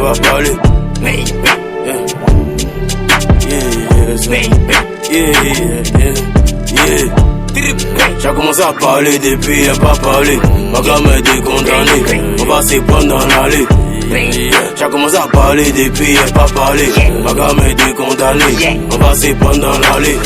pas parler. J'ai commencé à parler depuis y'a pas parlé. Ma gamme est condamnée, on va se prendre dans l'allée. J'ai commencé à parler depuis y'a pas parlé. Ma gamme est condamnée, on va se prendre dans l'allée.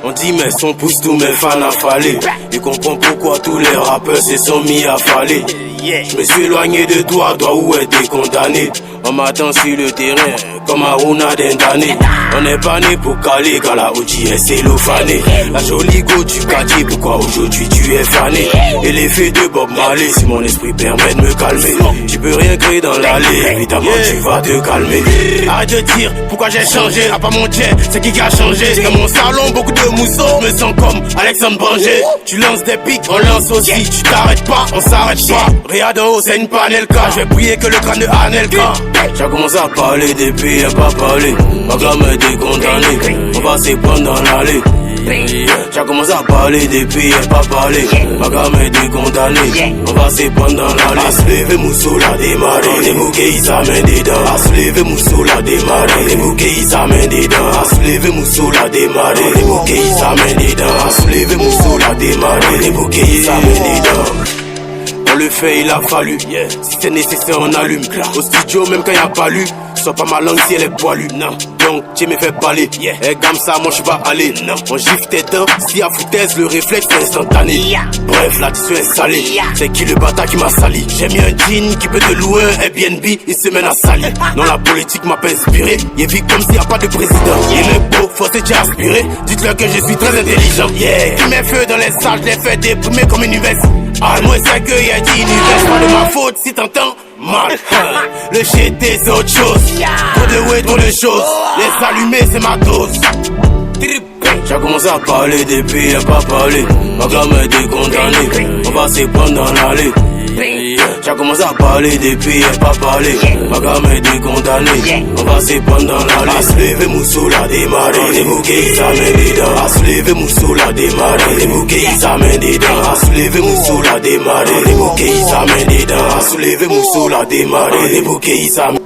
On dit mes sons poussent tous mes fans à faller. Ils comprennent pourquoi tous les rappeurs se sont mis à faller. Je me suis éloigné de toi où être condamné. On m'attend sur le terrain comme Aruna Dendane. On n'est pas né pour caler quand la OG est cellophanée. La jolie go du quartier, pourquoi aujourd'hui tu es fané? Et l'effet de Bob Marley, si mon esprit permet de me calmer. Tu peux rien créer dans l'allée, évidemment tu vas te calmer. Arrête de dire pourquoi j'ai changé, à part mon jet, c'est qui a changé? Dans mon salon, beaucoup de mousseaux, je me sens comme Alexandre Branger. Tu lances des pics, on lance aussi, tu t'arrêtes pas, on s'arrête pas. Regarde en haut, c'est une panelka, je vais prier que le crâne de Anelka. J'ai commencé à parler depuis y'a pas parlé. Ma gamme est condamnée, on va se prendre dans l'allée. J'ai commencé à parler depuis y'a pas parlé. Ma gamme est condamnée, on va se prendre dans l'allée. À se lever Moussou la démarrer, les bouquets ils s'amènent dedans. À se lever Moussou la démarrer, les bouquets ils s'amènent dedans. À se lever Moussou la démarrer, les bouquets ils s'amènent dedans. À se lever Moussou la démarrer, les bouquets ils s'amènent dedans. On le fait, il a fallu, si c'est nécessaire on allume. Au studio même quand y'a pas lu, sois pas ma langue si elle est poilue. Non, donc tu me fais parler, comme ça moi je vais aller. Non, on gifle tes dents, si à foutaise le réflexe est instantané. Bref l'addition est salée, c'est qui le bâtard qui m'a sali? J'ai mis un jean qui peut te louer un Airbnb une semaine à Sali. Non la politique m'a pas inspiré, il vit comme s'il y a pas de président. Il est beau, faut se déjà aspirer, dites-leur que je suis très intelligent. Qui met feu dans les salles, je les fais déprimer comme une UVS. Ah, moi c'est que y'a dit univers, pas de ma faute si t'entends mal. Le shit des autres choses, trop de way, trop de choses. Les allumer c'est ma dose. J'ai commencé à parler depuis y'a pas parlé. Ma gamme est condamnée, on va se prendre dans l'allée. J'ai commencé à parler depuis y'a pas parlé. Ma gamme est condamnée, on va se prendre dans l'allée. À se lever Moussou la démarrer, les bouquets ils s'amènent dedans. À se lever Moussou la démarrer, les bouquets ils s'amènent dedans. À se lever Moussou la démarrer, les bouquets ils s'amènent dedans. À se lever Moussou la démarrer, les bouquets ils s'amènent.